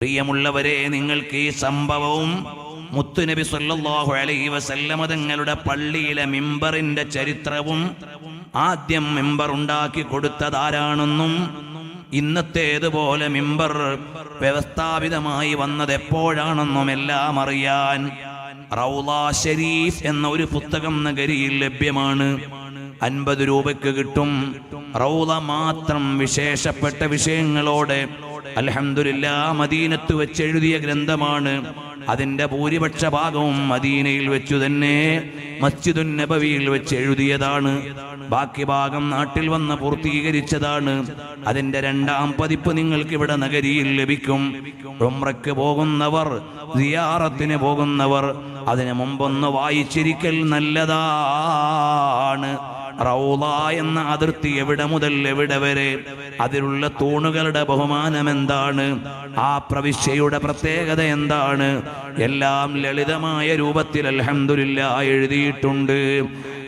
പ്രിയമുള്ളവരെ, നിങ്ങൾക്ക് ഈ സംഭവവും മുത്തുനബി സല്ലല്ലാഹു അലൈഹി വസല്ലമ തങ്ങളുടെ പള്ളിയിലെ മിമ്പറിന്റെ ചരിത്രവും, ആദ്യം മിമ്പർ ഉണ്ടാക്കി കൊടുത്തതാരാണെന്നും ഇന്നത്തേതുപോലെ മിമ്പർ വ്യവസ്ഥാപിതമായി വന്നത് എപ്പോഴാണെന്നും എല്ലാം അറിയാൻ റൗള ശരീഫ് എന്ന ഒരു പുസ്തകം നഗരിയിൽ ലഭ്യമാണ്. 50 രൂപയ്ക്ക് കിട്ടും. റൗള മാത്രം വിശേഷപ്പെട്ട വിഷയങ്ങളോടെ അൽഹംദുലില്ലാഹ് മദീനത്ത് വെച്ച് എഴുതിയ ഗ്രന്ഥമാണ്. അതിന്റെ ഭൂരിപക്ഷ ഭാഗവും മദീനയിൽ വെച്ചു തന്നെ മസ്ജിദുൻ നബവിയിൽ വെച്ച് എഴുതിയതാണ്. ബാക്കി ഭാഗം നാട്ടിൽ വന്ന് പൂർത്തീകരിച്ചതാണ്. അതിന്റെ 2ാം പതിപ്പ് നിങ്ങൾക്ക് ഇവിടെ നഗരിയിൽ ലഭിക്കും. ഉംറയ്ക്ക് പോകുന്നവർ, സിയാറത്തിന് പോകുന്നവർ അതിനു മുമ്പൊന്ന് വായിച്ചിരിക്കൽ നല്ലതാണ്. റൗള എന്ന അതിർത്തി എവിടെ മുതൽ എവിടെ വരെ, അതിലുള്ള തൂണുകളുടെ ബഹുമാനം എന്താണ്, ആ പ്രവിശ്യയുടെ പ്രത്യേകത എന്താണ്, എല്ലാം ലളിതമായ രൂപത്തിൽ അൽഹംദുലില്ലാഹ് എഴുതിയിട്ടുണ്ട്.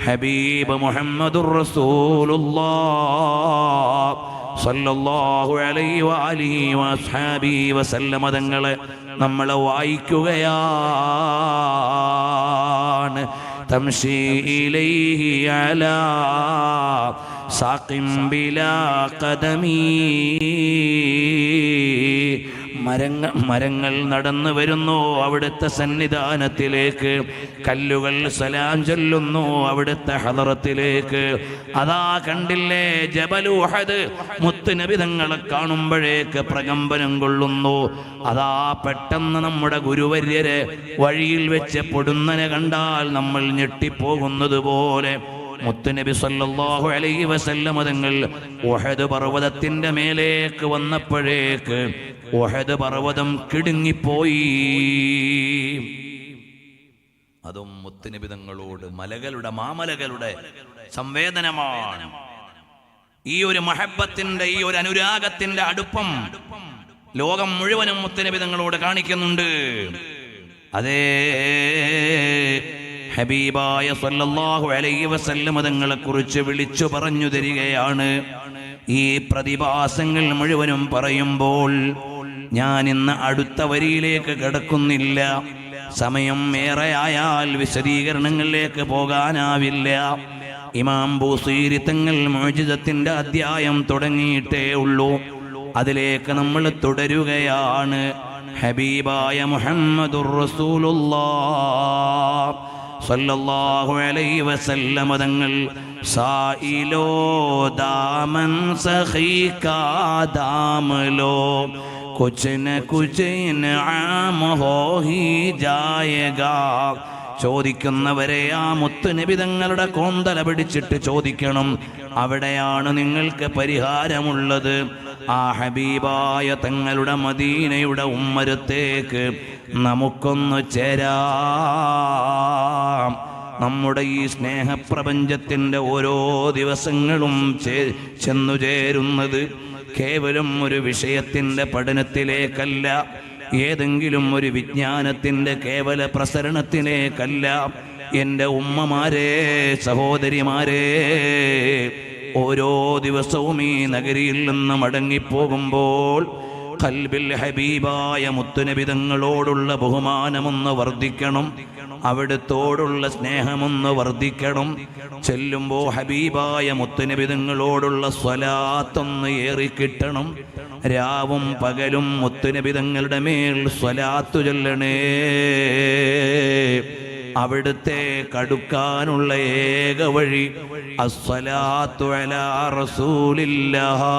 ഹബീബ് മുഹമ്മദുർ റസൂലുള്ളാഹ് സല്ലല്ലാഹു അലൈഹി വഅലിഹി വഅസ്ഹാബിഹി വസല്ലമ തങ്ങളെ നമ്മൾ വായിക്കുകയാണ്. തംശി ഇലൈഹി അലാ സാഖിം ബിലാ ഖദമി. മരങ്ങൾ നടന്നു വരുന്നു അവിടുത്തെ സന്നിധാനത്തിലേക്ക്, കല്ലുകൾ സലാം ചൊല്ലുന്നു അവിടുത്തെ ഹദറത്തിലേക്ക്. അതാ കണ്ടില്ലേ ജബൽ ഉഹദ്, മുത്തുനബി തങ്ങളെ കാണുമ്പോഴേക്ക് പ്രകമ്പനം കൊള്ളുന്നു. അതാ പെട്ടെന്ന് നമ്മുടെ ഗുരുവര്യരെ വഴിയിൽ വെച്ച് പൊടുന്നനെ കണ്ടാൽ നമ്മൾ ഞെട്ടിപ്പോകുന്നത് പോലെ മുത്തുനബി സല്ലല്ലാഹു അലൈഹി വസല്ലമ തങ്ങൾ ഉഹദ് പർവ്വതത്തിന്റെ മേലേക്ക് വന്നപ്പോഴേക്ക് ഉഹദ് പർവ്വതം കിടുങ്ങിപ്പോയി. അതും മുത്തുനബി തങ്ങളോട് മലകളുടെ മാമലകളുടെ സംവേദനമാണ്. ഈ ഒരു മഹബത്തിന്റെ, ഈ ഒരു അനുരാഗത്തിന്റെ അടുപ്പം ലോകം മുഴുവനും മുത്തുനബി തങ്ങളോട് കാണിക്കുന്നുണ്ട്. അതേ ഹബീബായ സല്ലല്ലാഹു അലൈഹി വസല്ലമ തങ്ങളെ കുറിച്ച് വിളിച്ചു പറഞ്ഞു തരികയാണ്. ഈ പ്രതിഭാസങ്ങൾ മുഴുവനും പറയുമ്പോൾ ഞാൻ ഇന്ന് അടുത്ത വരിയിലേക്ക് കടക്കുന്നില്ല. സമയം ഏറെയായാൽ വിശദീകരണങ്ങളിലേക്ക് പോകാനാവില്ല. ഇമാം ബൂസീരി തങ്ങൾ മുഅ്ജിസത്തിന്റെ അധ്യായം തുടങ്ങിയിട്ടേ ഉള്ളൂ. അതിലേക്ക് നമ്മൾ തുടരുകയാണ്. ഹബീബായ മുഹമ്മദുർ റസൂലുള്ളാഹ് സല്ലല്ലാഹു അലൈഹി വസല്ലമ തങ്ങൾ സായിലോ ദാമൻ സഖീകാ ദാമലോ കുച്ച് ന കുച്ച് ഇൻആം ഹോ ഹി ജായേഗാ. ചോദിക്കുന്നവരെ ആ മുത്തുനബി തങ്ങളുടെ കോന്തല പിടിച്ചിട്ട് ചോദിക്കണം, അവിടെയാണ് നിങ്ങൾക്ക് പരിഹാരമുള്ളത്. ആ ഹബീബായ തങ്ങളുടെ മദീനയുടെ ഉമ്മരത്തേക്ക് നമുക്കൊന്ന് ചേരാം. നമ്മുടെ ഈ സ്നേഹപ്രപഞ്ചത്തിൻ്റെ ഓരോ ദിവസങ്ങളും ചെന്നു ചേരുന്നത് കേവലം ഒരു വിഷയത്തിൻ്റെ പഠനത്തിലേക്കല്ല, ഏതെങ്കിലും ഒരു വിജ്ഞാനത്തിൻ്റെ കേവല പ്രസരണത്തിലേക്കല്ല. എൻ്റെ ഉമ്മമാരെ, സഹോദരിമാരെ, ഓരോ ദിവസവും ഈ നഗരിയിൽ നിന്ന് മടങ്ങിപ്പോകുമ്പോൾ ഖൽബിൽ ഹബീബായ മുത്തുനബി തങ്ങളോടുള്ള ബഹുമാനമൊന്ന് വർദ്ധിക്കണം, അവിടുത്തോടുള്ള സ്നേഹമൊന്ന് വർദ്ധിക്കണം. ചെല്ലുമ്പോൾ ഹബീബായ മുത്തുനബി തങ്ങളോടുള്ള സ്വലാത്തൊന്ന് ഏറിക്കിട്ടണം. രാവും പകലും മുത്തുനബി തങ്ങളുടെ മേൽ സ്വലാത്തു ചൊല്ലണേ. അവിടുത്തെ കടുക്കാനുള്ള ഏക വഴി അസ്സലാത്തു അലാ റസൂലില്ലാഹ്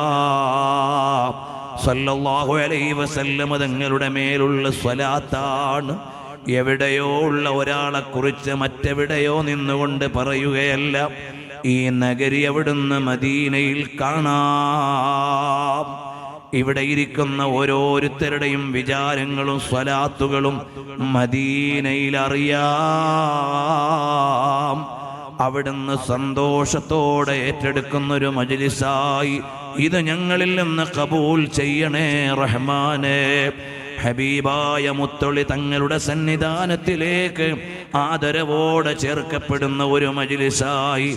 സല്ലല്ലാഹു അലൈഹി വസല്ലമ തങ്ങളുടെ മേലുള്ള സ്വലാത്താണ്. എവിടെയോ ഉള്ള ഒരാളെ കുറിച്ച് മറ്റെവിടെയോ നിന്നുകൊണ്ട് പറയുകയല്ല. ഈ നഗരി അവിടുന്ന് മദീനയിൽ കാണാം. ഇവിടെ ഇരിക്കുന്ന ഓരോരുത്തരുടെയും വിചാരങ്ങളും സ്വലാത്തുകളും മദീനയിൽ അറിയാം. അവിടുന്ന് സന്തോഷത്തോടെ ഏറ്റെടുക്കുന്നൊരു മജ്ലിസായി ഇത് ഞങ്ങളിൽ നിന്ന് കബൂൽ ചെയ്യണേ റഹ്മാനേ. ഹബീബായ മുത്തൊളി തങ്ങളുടെ സന്നിധാനത്തിലേക്ക് ആദരവോടെ ചേർക്കപ്പെടുന്ന ഒരു മജ്ലിസായി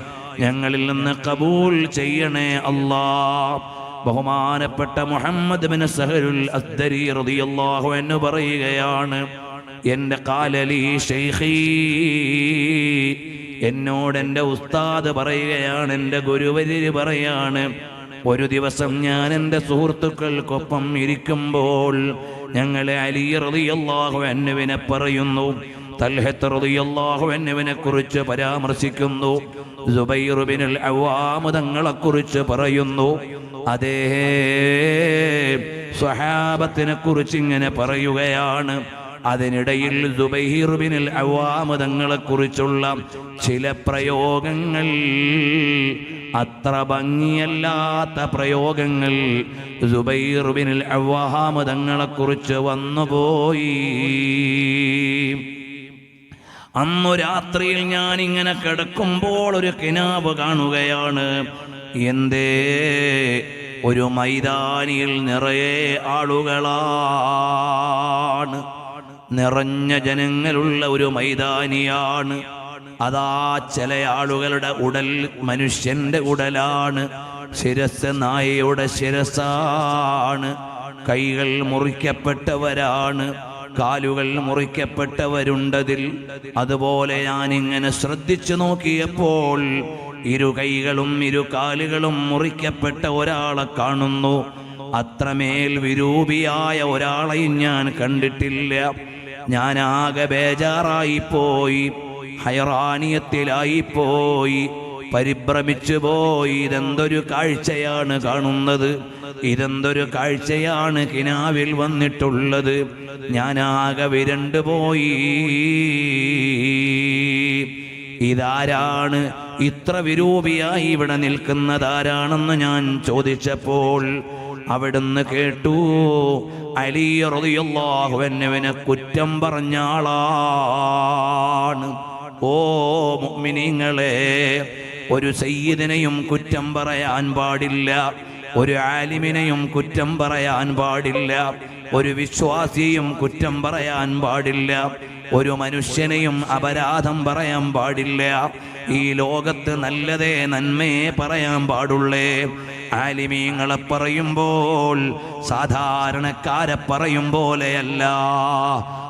ഞങ്ങളിൽ നിന്ന് കബൂൽ ചെയ്യണേ അല്ലാഹ്. ബഹുമാനപ്പെട്ട മുഹമ്മദ് ബിൻ സഹലുൽ അസ്ദരി റളിയല്ലാഹു അൻഹു പറയുകയാണ്, എൻ്റെ ഖാലലി ശൈഖി, എന്നോട് എൻ്റെ ഉസ്താദ് പറയുകയാണ്, എൻ്റെ ഗുരുവര്യര് പറയാണ്, ഒരു ദിവസം ഞാൻ എൻ്റെ സുഹൃത്തുക്കൾക്കൊപ്പം ഇരിക്കുമ്പോൾ ഞങ്ങളെ അലി റളിയല്ലാഹു അൻഹുവിനെ പറയുന്നു, തൽഹത്ത് റളിയല്ലാഹു അൻഹുവിനെ കുറിച്ച് പരാമർശിക്കുന്നു, സുബൈർ ബിനുൽ അവ്വാം തങ്ങളെ കുറിച്ച് പറയുന്നു, അതേ സ്വഹാബത്തിനെ കുറിച്ച് ഇങ്ങനെ പറയുകയാണ്. അതിനിടയിൽ സുബൈർ ബിനുൽ അവ്വാം തങ്ങളെ കുറിച്ചുള്ള ചില പ്രയോഗങ്ങൾ, അത്ര ഭംഗിയല്ലാത്ത പ്രയോഗങ്ങൾ സുബൈർ ബിനുൽ അവ്വാം തങ്ങളെ കുറിച്ച് വന്നുപോയി. അന്നു രാത്രിയിൽ ഞാൻ ഇങ്ങനെ കിടക്കുമ്പോൾ ഒരു കിനാവ് കാണുകയാണ്. എന്തേ, ഒരു മൈതാനിയിൽ നിറയെ ആളുകളാണ്, നിറഞ്ഞ ജനങ്ങളുള്ള ഒരു മൈതാനിയാണ്. അതാ ചില ആളുകളുടെ ഉടൽ മനുഷ്യന്റെ ഉടലാണ്, ശിരസ് നായയുടെ ശിരസാണ്, കൈകൾ മുറിക്കപ്പെട്ടവരാണ്, കാലുകൾ മുറിക്കപ്പെട്ടവരുണ്ടതിൽ. അതുപോലെ ഞാനിങ്ങനെ ശ്രദ്ധിച്ചു നോക്കിയപ്പോൾ ഇരു കൈകളും ഇരു കാലുകളും മുറിക്കപ്പെട്ട ഒരാളെ കാണുന്നു. അത്രമേൽ വിരൂപിയായ ഒരാളെയും ഞാൻ കണ്ടിട്ടില്ല. ഞാനാകെ ബേജാറായിപ്പോയി, ഹൈറാനിയത്തിലായിപ്പോയി, പരിഭ്രമിച്ചു പോയി. ഇതെന്തൊരു കാഴ്ചയാണ് കാണുന്നത്, ഇതെന്തൊരു കാഴ്ചയാണ് കിനാവിൽ വന്നിട്ടുള്ളത്. ഞാനാകെ വിരണ്ടുപോയി. ഇതാരാണ്, ഇത്ര വിരൂപിയായി ഇവിടെ നിൽക്കുന്നതാരാണെന്ന് ഞാൻ ചോദിച്ചപ്പോൾ അവിടുന്ന് കേട്ടു, അലി റളിയല്ലാഹു അൻഹുവിനെ കുറ്റം പറഞ്ഞ ആളാണ്. ഓ മുഅ്മിനീങ്ങളെ, ഒരു സയ്യിദിനെയും കുറ്റം പറയാൻ പാടില്ല, ഒരു ആലിമിനെയും കുറ്റം പറയാൻ പാടില്ല, ഒരു വിശ്വാസിയെയും കുറ്റം പറയാൻ പാടില്ല, ഒരു മനുഷ്യനെയും അപരാധം പറയാൻ പാടില്ല. ഈ ലോകത്ത് നല്ലതേ നന്മയെ പറയാൻ പാടുള്ളേ. ആലിമീങ്ങളെ പറയുമ്പോൾ സാധാരണക്കാരെ പറയും പോലെയല്ല,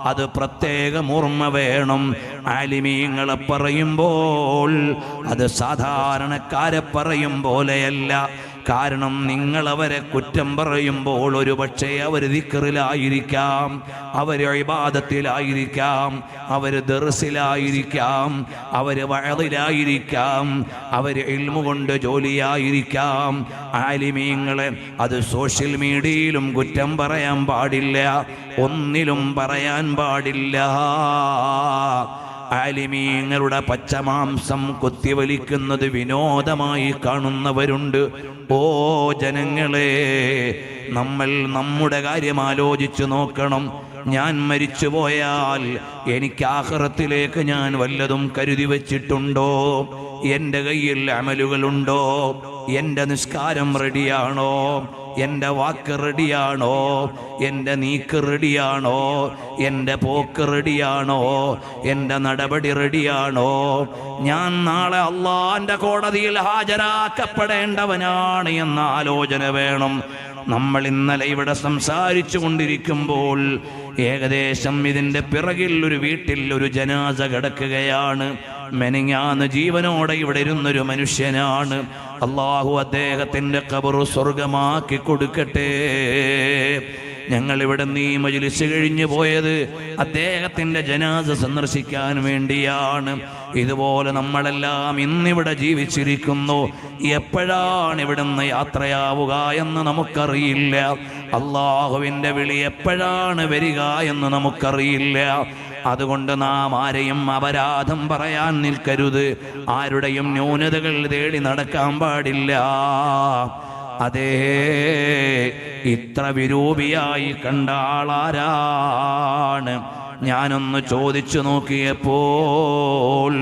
അത് പ്രത്യേകം ഓർമ്മ വേണം. ആലിമീങ്ങളെ പറയുമ്പോൾ അത് സാധാരണക്കാരെ പറയും പോലെയല്ല. കാരണം നിങ്ങൾ അവരെ കുറ്റം പറയുമ്പോൾ ഒരു പക്ഷേ അവർ ദിക്റിലായിരിക്കാം, അവർ ഇബാദത്തിലായിരിക്കാം, അവർ ദർസിലായിരിക്കാം, അവർ വഅദിലായിരിക്കാം, അവർ ഇൽമു കൊണ്ട് ജോലിയായിരിക്കാം. ആലിമീങ്ങളെ അത് സോഷ്യൽ മീഡിയയിലും കുറ്റം പറയാൻ പാടില്ല, ഒന്നിലും പറയാൻ പാടില്ല. ആലിമീങ്ങളുടെ പച്ചമാംസം കുത്തിവലിക്കുന്നത് വിനോദമായി കാണുന്നവരുണ്ട്. ഓ ജനങ്ങളെ, നമ്മൾ നമ്മുടെ കാര്യം ആലോചിച്ചു നോക്കണം. ഞാൻ മരിച്ചു പോയാൽ എനിക്ക് ആഖിറത്തിലേക്ക് ഞാൻ വല്ലതും കരുതി വച്ചിട്ടുണ്ടോ? എൻ്റെ കയ്യിൽ അമലുകളുണ്ടോ? എൻ്റെ നിസ്കാരം റെഡിയാണോ? എൻ്റെ വാക്ക് റെഡിയാണോ? എൻ്റെ നീക്ക് റെഡിയാണോ? എൻ്റെ പോക്ക് റെഡിയാണോ? എൻ്റെ നടപടി റെഡിയാണോ? ഞാൻ നാളെ അള്ളാന്റെ കോടതിയിൽ ഹാജരാക്കപ്പെടേണ്ടവനാണ് എന്ന ആലോചന വേണം. നമ്മൾ ഇന്നലെ ഇവിടെ സംസാരിച്ചു കൊണ്ടിരിക്കുമ്പോൾ ഏകദേശം ഇതിൻ്റെ പിറകിൽ ഒരു വീട്ടിൽ ഒരു ജനാസ കിടക്കുകയാണ്. മെനങ്ങാന്ന് ജീവനോടെ ഇവിടെ ഇരുന്നൊരു മനുഷ്യനാണ്. അള്ളാഹു അദ്ദേഹത്തിൻ്റെ ഖബർ സ്വർഗമാക്കി കൊടുക്കട്ടെ. ഞങ്ങൾ ഇവിടെ നീ മജ്‌ലിസ് കഴിഞ്ഞു പോയത് അദ്ദേഹത്തിൻ്റെ ജനാസ സന്ദർശിക്കാൻ വേണ്ടിയാണ്. ഇതുപോലെ നമ്മളെല്ലാം ഇന്നിവിടെ ജീവിച്ചിരിക്കുന്നു. എപ്പോഴാണ് ഇവിടുന്ന് യാത്രയാവുക എന്ന് നമുക്കറിയില്ല. അള്ളാഹുവിൻ്റെ വിളി എപ്പോഴാണ് വരിക എന്ന് നമുക്കറിയില്ല. അതുകൊണ്ട് നാം ആരെയും അപരാധം പറയാൻ നിൽക്കരുത്, ആരുടെയും ന്യൂനതകൾ തേടി നടക്കാൻ പാടില്ല. അതേ, ഇത്ര വിരൂപിയായി കണ്ട ആളാരാണ്? ഞാനൊന്ന് ചോദിച്ചു നോക്കിയപ്പോൾ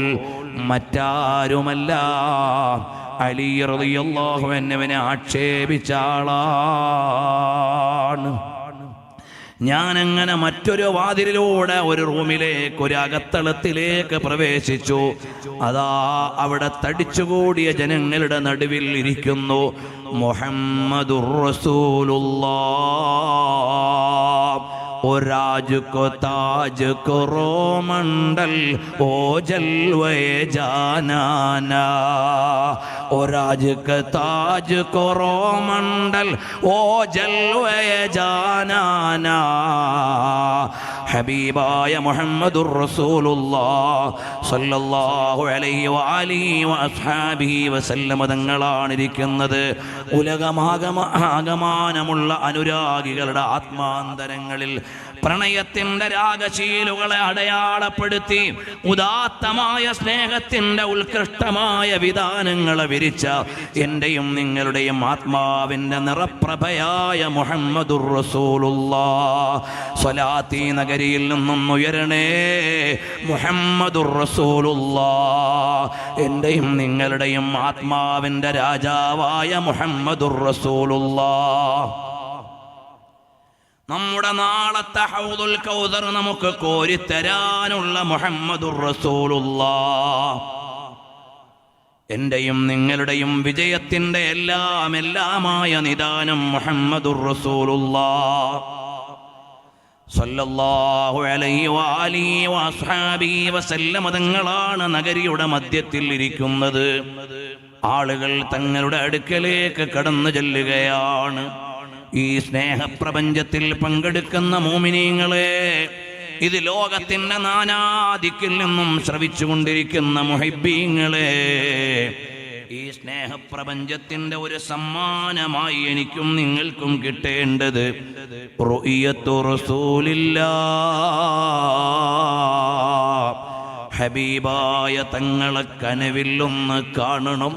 മറ്റാരുമല്ല, അലി റളിയല്ലാഹു അൻഹുവിനെ ആക്ഷേപിച്ച ആളാണ്. ഞാനങ്ങനെ മറ്റൊരു വാതിലിലൂടെ ഒരു റൂമിലേക്ക്, ഒരു അകത്തളത്തിലേക്ക് പ്രവേശിച്ചു. അതാ അവിടെ തടിച്ചുകൂടിയ ജനങ്ങളുടെ നടുവിൽ ഇരിക്കുന്നു മുഹമ്മദുർ റസൂലുള്ളാഹ്. ओ राज को ताज करो मंडल ओ जलवे जानाना, ओ राज का ताज करो मंडल ओ जलवे जानाना. ഹബീബായ മുഹമ്മദുർ റസൂലുള്ളാഹ് സ്വല്ലല്ലാഹു അലൈഹി വഅലിഹി വഅസ്ഹാബിഹി വസല്ലമ തങ്ങളാണ് ഇരിക്കുന്നത്. ഉലകമാകമാനമുള്ള അനുരാഗികളുടെ ആത്മാന്തരങ്ങളിൽ പ്രണയത്തിൻ്റെ രാഗശീലുകളെ അടയാളപ്പെടുത്തി ഉദാത്തമായ സ്നേഹത്തിൻ്റെ ഉത്കൃഷ്ടമായ വിധാനങ്ങളെ വിരിച്ച എൻ്റെയും നിങ്ങളുടെയും ആത്മാവിൻ്റെ നിറപ്രഭയായ മുഹമ്മദുർ റസൂലുള്ളാഹ്. സ്വലാത്തി നഗരിയിൽ നിന്നും ഉയരണേ മുഹമ്മദുർ റസൂലുള്ളാഹ്. എൻ്റെയും നിങ്ങളുടെയും ആത്മാവിൻ്റെ രാജാവായ മുഹമ്മദുർ റസൂലുള്ളാഹ്. നമ്മുടെ നാളത്തെ ഹൗദുൽ കൗസർ നമുക്ക് കോരിത്തരാനുള്ള മുഹമ്മദുർ റസൂലുള്ളാഹ്. എൻ്റെയും നിങ്ങളുടെയും വിജയത്തിൻ്റെ എല്ലാമായ നിദാനം മുഹമ്മദുർ റസൂലുള്ളാഹ് സ്വല്ലല്ലാഹു അലൈഹി വഅലിഹി വഅസ്ഹാബിഹി വസല്ലമ തങ്ങളാണ് നഗരിയുടെ മധ്യത്തിൽ ഇരിക്കുന്നത്. ആളുകൾ തങ്ങളുടെ അടുക്കലേക്ക് കടന്നു ചെല്ലുകയാണ്. ഈ സ്നേഹപ്രപഞ്ചത്തിൽ പങ്കെടുക്കുന്ന മോമിനീങ്ങളെ, ഇത് ലോകത്തിൻ്റെ നാനാദിക്കിൽ നിന്നും ശ്രവിച്ചുകൊണ്ടിരിക്കുന്ന മുഹിബ്ബീങ്ങളെ, ഈ സ്നേഹപ്രപഞ്ചത്തിൻ്റെ ഒരു സമ്മാനമായി എനിക്കും നിങ്ങൾക്കും കിട്ടേണ്ടത് റുഇയത്തു റസൂലില്ലാഹ്. ഹബീബായ തങ്ങളെ കനവില്ലൊന്ന് കാണണം,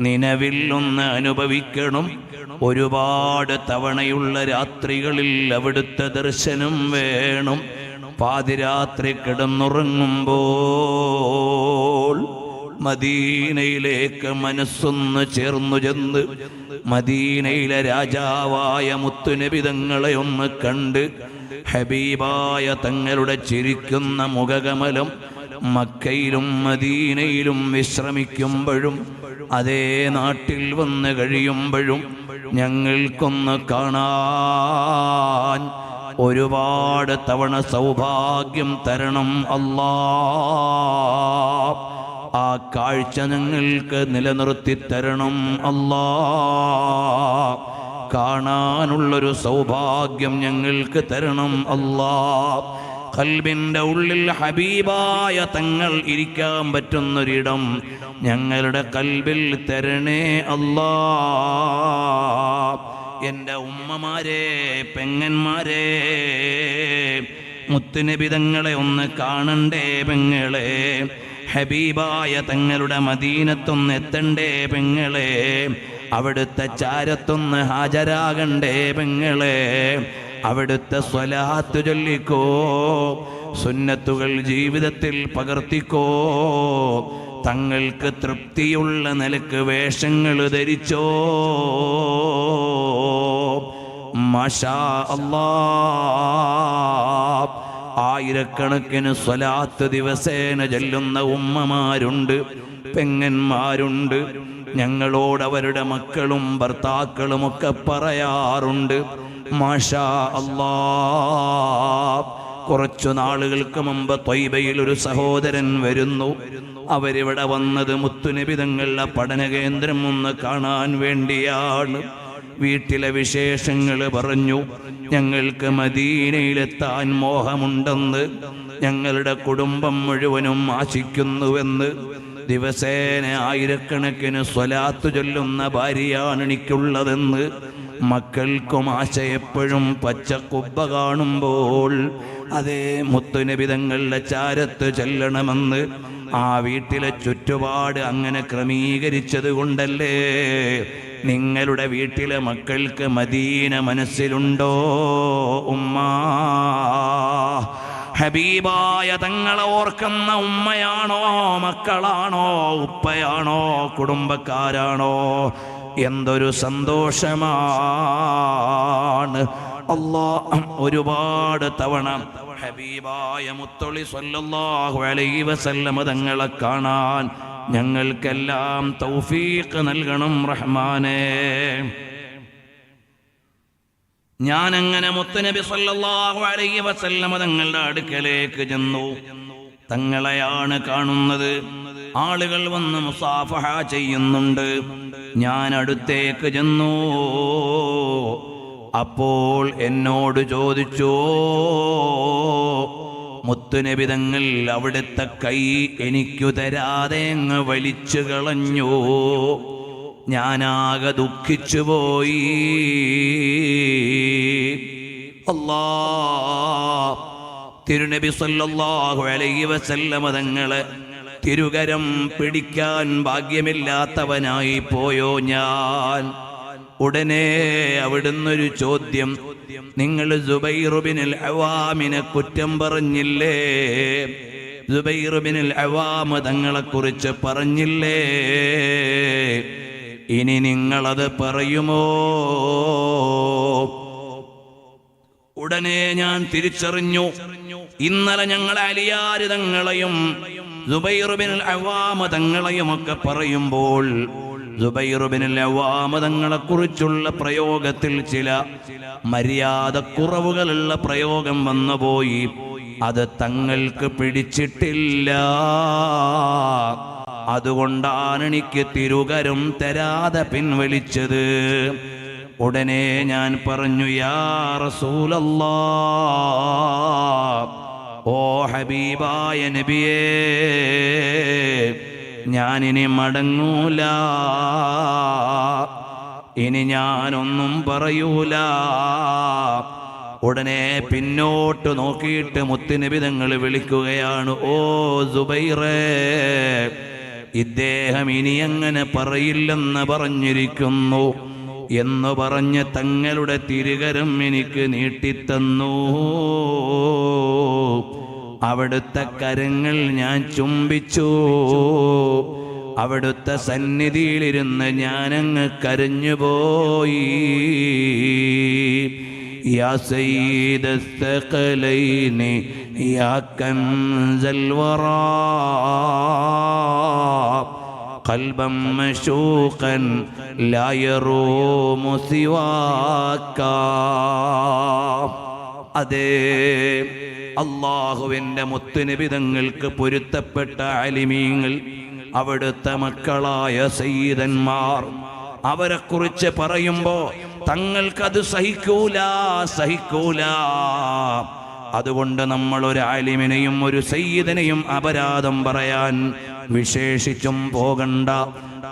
നിലവില്ലൊന്ന് അനുഭവിക്കണം. ഒരുപാട് തവണയുള്ള രാത്രികളിൽ അവിടുത്തെ ദർശനം വേണം. പാതിരാത്രി കിടന്നുറങ്ങുമ്പോൾ മദീനയിലേക്ക് മനസ്സൊന്ന് ചേർന്നു ചെന്ന് മദീനയിലെ രാജാവായ മുത്തുനബി തങ്ങളെ ഒന്ന് കണ്ട് ഹബീബായ തങ്ങളുടെ ചിരിക്കുന്ന മുഖകമലം മക്കയിലും മദീനയിലും വിശ്രമിക്കുമ്പോഴും അതേ നാട്ടിൽ വന്ന് കഴിയുമ്പോഴും ഞങ്ങൾക്കൊന്ന് കാണാൻ ഒരുപാട് തവണ സൗഭാഗ്യം തരണം അല്ലാഹ്. ആ കാഴ്ച ഞങ്ങൾക്ക് നിലനിർത്തി തരണം അല്ലാഹ്. കാണാനുള്ളൊരു സൗഭാഗ്യം ഞങ്ങൾക്ക് തരണം അല്ലാഹ്. ഖൽബിൻ്റെ ഉള്ളിൽ ഹബീബായ തങ്ങൾ ഇരിക്കാൻ പറ്റുന്നൊരിടം ഞങ്ങളുടെ ഖൽബിൽ തരണേ അല്ലാഹ്. എൻ്റെ ഉമ്മമാരെ, പെങ്ങന്മാരെ, മുത്തുനബി തങ്ങളെ ഒന്ന് കാണണ്ടേ പെങ്ങളെ. ഹബീബായ തങ്ങളുടെ മദീനത്തൊന്ന് എത്തണ്ടേ പെങ്ങളെ. അവിടുത്തെ ചാരത്തൊന്ന് ഹാജരാകണ്ടേ പെങ്ങളെ. അവിടുത്തെ സ്വലാത്ത് ചൊല്ലിക്കോ, സുന്നത്തുകൾ ജീവിതത്തിൽ പകർത്തിക്കോ. തങ്ങൾക്ക് തൃപ്തിയുള്ള നിലക്ക് വേഷങ്ങൾ ധരിച്ചോ. മാഷാ അല്ലാഹ്. ആയിരക്കണക്കിന് സ്വലാത്ത് ദിവസേന ചൊല്ലുന്ന ഉമ്മമാരുണ്ട്, പെങ്ങന്മാരുണ്ട്. ഞങ്ങളോട് അവരുടെ മക്കളും ഭർത്താക്കളുമൊക്കെ പറയാറുണ്ട്, മാഷാ അല്ലാഹ്. കുറച്ചു നാളുകൾക്ക് മുമ്പ് ത്വയ്ബയിൽ ഒരു സഹോദരൻ വരുന്നു. അവരിവിടെ വന്നത് മുത്തുനബി തങ്ങളുടെ പഠന കേന്ദ്രം ഒന്ന് കാണാൻ വേണ്ടിയാണ്. വീട്ടിലെ വിശേഷങ്ങൾ പറഞ്ഞു. ഞങ്ങൾക്ക് മദീനയിലെത്താൻ മോഹമുണ്ടെന്ന്, ഞങ്ങളുടെ കുടുംബം മുഴുവനും ആശിക്കുന്നുവെന്ന്. ദിവസേന ആയിരക്കണക്കിന് സ്വലാത്ത് ചൊല്ലുന്ന ഭാര്യയാണ് എനിക്കുള്ളതെന്ന്. മക്കൾക്കും ആശ എപ്പോഴും പച്ചക്കുബ്ബ കാണുമ്പോൾ അതേ മുത്തുനബി തങ്ങളുടെ ചാരത്ത് ചെല്ലണമെന്ന്. ആ വീട്ടിലെ ചുറ്റുപാട് അങ്ങനെ ക്രമീകരിച്ചത് കൊണ്ടല്ലേ നിങ്ങളുടെ വീട്ടിലെ മക്കൾക്ക് മദീന മനസ്സിലുണ്ടോ ഉമ്മ? ഹബീബായ തങ്ങളെ ഓർക്കുന്ന ഉമ്മയാണോ, മക്കളാണോ, ഉപ്പയാണോ, കുടുംബക്കാരാണോ? എന്തൊരു സന്തോഷമാണ്. ഒരുപാട് തവണ ഹബീബായ മുത്തൊളി സ്വല്ലല്ലാഹു അലൈഹി വസല്ലം തങ്ങളെ കാണാൻ ഞങ്ങൾക്കെല്ലാം തൗഫീഖ് നൽകണം റഹ്മാനേ. ഞാനങ്ങനെ മുത്തുനബി സ്വല്ലല്ലാഹു അലൈഹി വസല്ലം തങ്ങളുടെ അടുക്കലേക്ക് ചെന്നു. തങ്ങളെയാണ് കാണുന്നത്. ആളുകൾ വന്ന് മുസാഫഹ ചെയ്യുന്നുണ്ട്. ഞാൻ അടുത്തേക്ക് ചെന്നു. അപ്പോൾ എന്നോട് ചോദിച്ചു, മുത്തുനബി തങ്ങൾ അവിടുത്തെ കൈ എനിക്കു തരാതെ അങ്ങ് വലിച്ചു കളഞ്ഞു. ഞാനാകെ ദുഃഖിച്ചു പോയി. തിരുനബി സല്ലല്ലാഹു അലൈഹി വസല്ലം തങ്ങളെ തിരുകരം പിടിക്കാൻ ഭാഗ്യമില്ലാത്തവനായി പോയോ ഞാൻ. ഉടനെ അവിടുന്നൊരു ചോദ്യം, നിങ്ങൾ സുബൈർ ബിനുൽ അവാമിനെ കുറ്റം പറഞ്ഞില്ലേ? സുബൈർ ബിനുൽ അവാം തങ്ങളെ കുറിച്ച് പറഞ്ഞില്ലേ? ഇനി നിങ്ങളത് പറയുമോ? ഉടനെ ഞാൻ തിരിച്ചറിഞ്ഞു, ഇന്നലെ ഞങ്ങൾ അലിയാർ തങ്ങളെയും സുബൈർ ബിനുൽ അവാം തങ്ങളെയും ഒക്കെ പറയുമ്പോൾ സുബൈർ ബിനുൽ അവാം തങ്ങളെ കുറിച്ചുള്ള പ്രയോഗത്തിൽ ചില മര്യാദക്കുറവുകളുള്ള പ്രയോഗം വന്നുപോയി. അത് തങ്ങൾക്ക് പിടിച്ചിട്ടില്ല. അതുകൊണ്ടാണ് എനിക്ക് തിരുകരം തരാതെ പിൻവലിച്ചത്. ഉടനെ ഞാൻ പറഞ്ഞു, യാ റസൂലല്ലാഹ്, ഓ ഹബീബായ നബിയേ, ഞാനിനി മടങ്ങൂല, ഇനി ഞാനൊന്നും പറയൂല. ഉടനെ പിന്നോട്ട് നോക്കിയിട്ട് മുത്തുനബി തങ്ങൾ വിളിക്കുകയാണ്, ഓ സുബൈറേ, ഇദ്ദേഹം ഇനി അങ്ങനെ പറയില്ലെന്ന് പറഞ്ഞിരിക്കുന്നു എന്ന് പറഞ്ഞ് തങ്ങളുടെ തിരുകരം എനിക്ക് നീട്ടിത്തന്നു. അവിടുത്തെ കരങ്ങൾ ഞാൻ ചുംബിച്ചു. അവിടുത്തെ സന്നിധിയിലിരുന്ന് ഞാനങ്ങ് കരഞ്ഞുപോയി. യാ സയ്യിദസ് സഖലൈനി യാ കൻസൽ വറാ ഖൽബൻ മശൂഖൻ ലാ യറൂമു സിവാക. അതേ, അല്ലാഹുവിൻ്റെ മുത്തുനബി തങ്ങൾക്ക് പൊരുത്തപ്പെട്ട അലിമീങ്ങൾ, അവിടുത്തെ മക്കളായ സയ്യിദന്മാർ, അവരെക്കുറിച്ച് പറയുമ്പോൾ തങ്ങൾക്കത് സഹിക്കൂല. അതുകൊണ്ട് നമ്മൾ ഒരു ആലിമിനെയും ഒരു സയ്യിദിനെയും അപരാധം പറയാൻ വിശേഷിച്ചും പോകണ്ട.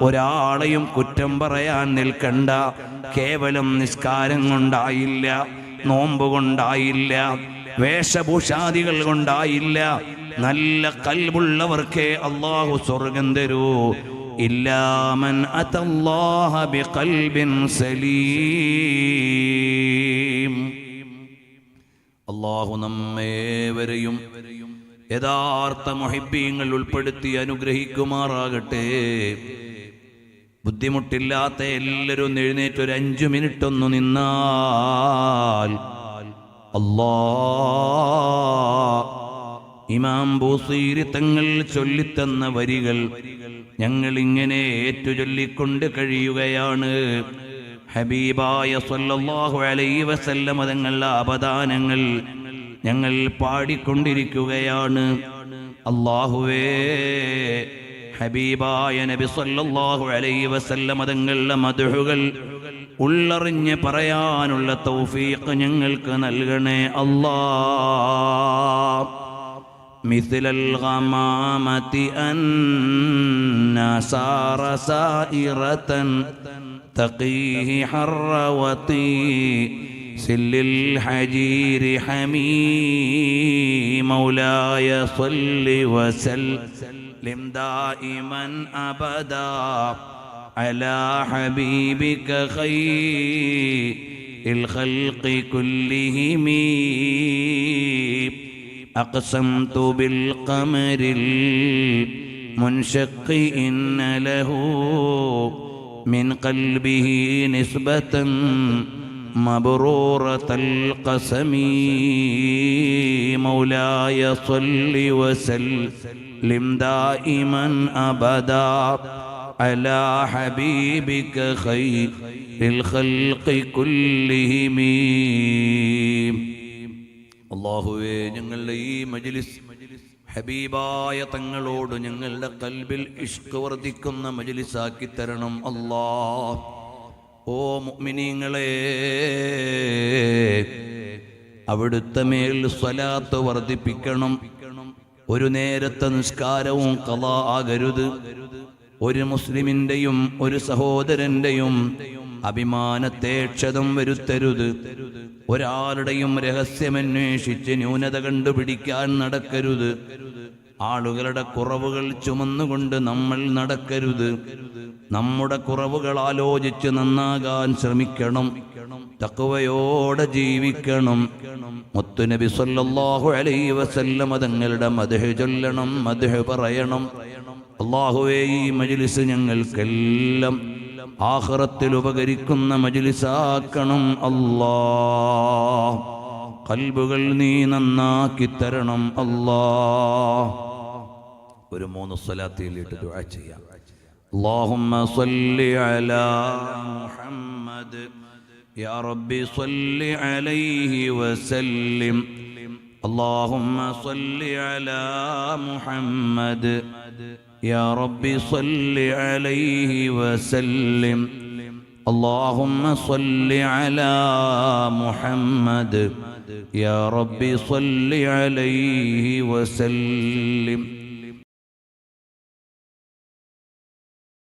ഒരാളെയും കുറ്റം പറയാൻ നിൽക്കണ്ട. കേവലം നിസ്കാരം കൊണ്ടായില്ല, നോമ്പ് കൊണ്ടായില്ല, വേഷഭൂഷാദികൾ കൊണ്ടായില്ല. നല്ല ഖൽബുള്ളവർക്കേ അല്ലാഹു സ്വർഗ്ഗം തരൂ. ഇല്ലാ മൻ അതല്ലാഹ ബിഖൽബിൻ സലീം. അല്ലാഹു നമ്മേവരെയും യഥാർത്ഥ മുഹിബ്ബീങ്ങൾ ഉൾപ്പെടുത്തി അനുഗ്രഹിക്കുമാറാകട്ടെ. ബുദ്ധിമുട്ടില്ലാത്ത എല്ലാവരും എഴുന്നേറ്റ് ഒരു 5 മിനിറ്റ് ഒന്ന് നിന്നാൽ ഇമാം ബൂസീരി തങ്ങൾ ചൊല്ലിത്തന്ന വരികൾ ഞങ്ങൾ ഇങ്ങനെ ഏറ്റുചൊല്ലിക്കൊണ്ട് കഴിയുകയാണ്. ഹബീബായ സ്വല്ലല്ലാഹു അലൈഹി വസല്ലം തങ്ങളുടെ അപദാനങ്ങൾ ഞങ്ങൾ പാടിക്കൊണ്ടിരിക്കുകയാണ്. അല്ലാഹുവേ, ഹബീബായ നബി സ്വല്ലല്ലാഹു അലൈഹി വസല്ലം തങ്ങളുടെ മദ്ഹുകൾ ഉള്ളറിഞ്ഞ് പറയാനുള്ള തൗഫീഖ് ഞങ്ങൾക്ക് നൽകണേ അല്ലാഹ്. മിസ്ലൽ ഗമാമതി അന്നാ സാറ സായിറതൻ തഖീഹി ഹർവതി സില്ലിൽ ഹജീരി ഹമീ മൗലായ സ്വല്ലി വസല്ലിം ദായിമൻ അബദാ അലാ ഹബീബിക ഖൈറിൽ ഖൽഖി കുല്ലിഹിം. അഖ്സംതു ബിൽ ഖമരിൽ മുൻശഖി ഇന്ന ലഹു മിൻ ഖൽബിഹി നിസ്ബതൻ مبرورة القسم مولاي صل وسلم دائما أبدا على حبيبك خير الخلق كلهم. അല്ലാഹുവേ, ഞങ്ങളുടെ ഈ മജ്ലിസ് ഹബീബായ തങ്ങളോട് ഞങ്ങളുടെ ഖൽബിൽ ഇഷ്ഖ് വർദ്ധിക്കുന്ന മജ്ലിസാക്കി തരണം അല്ലാഹ്. ഓ മുഅ്മിനീങ്ങളെ, അവിടുത്തെ മേൽ സ്വലാത്ത് വർദ്ധിപ്പിക്കണം. ഒരു നേരത്തെ നിസ്കാരവും ഖളാ ആകരുത്. ഒരു മുസ്ലിമിന്റെയും ഒരു സഹോദരന്റെയും അഭിമാനത്തെ ക്ഷതം വരുത്തരുത്. ഒരാളുടെയും രഹസ്യമന്വേഷിച്ച് ന്യൂനത കണ്ടുപിടിക്കാൻ നടക്കരുത്. ആളുകളുടെ കുറവുകൾ ചുമന്നുകൊണ്ട് നമ്മൾ നടക്കരുത്. നമ്മുടെ കുറവുകൾ ആലോചിച്ച് നന്നാകാൻ ശ്രമിക്കണം. തഖ്വയോടെ ജീവിക്കണം. മുത്തുനബി സല്ലല്ലാഹു അലൈഹി വസല്ലം തങ്ങളുടെ മദ്ഹ് ചൊല്ലണം, മദ്ഹ് പറയണം. അല്ലാഹുവേ, ഈ മജ്ലിസ് ഞങ്ങൾക്കെല്ലാം ആഖിറത്തിൽ ഉപകരിക്കുന്ന മജ്ലിസാക്കണം അല്ലാഹ്. ഖൽബുകൾ നീ നന്നാക്കി തരണം അല്ലാഹ്. ഒരു 3 സ്വലാത്തിലിട്ട് ദുആ ചെയ്യാം. اللهم صل على محمد يا ربي صل عليه وسلم. اللهم صل على محمد يا ربي صل عليه وسلم. اللهم صل على محمد يا ربي صل عليه وسلم.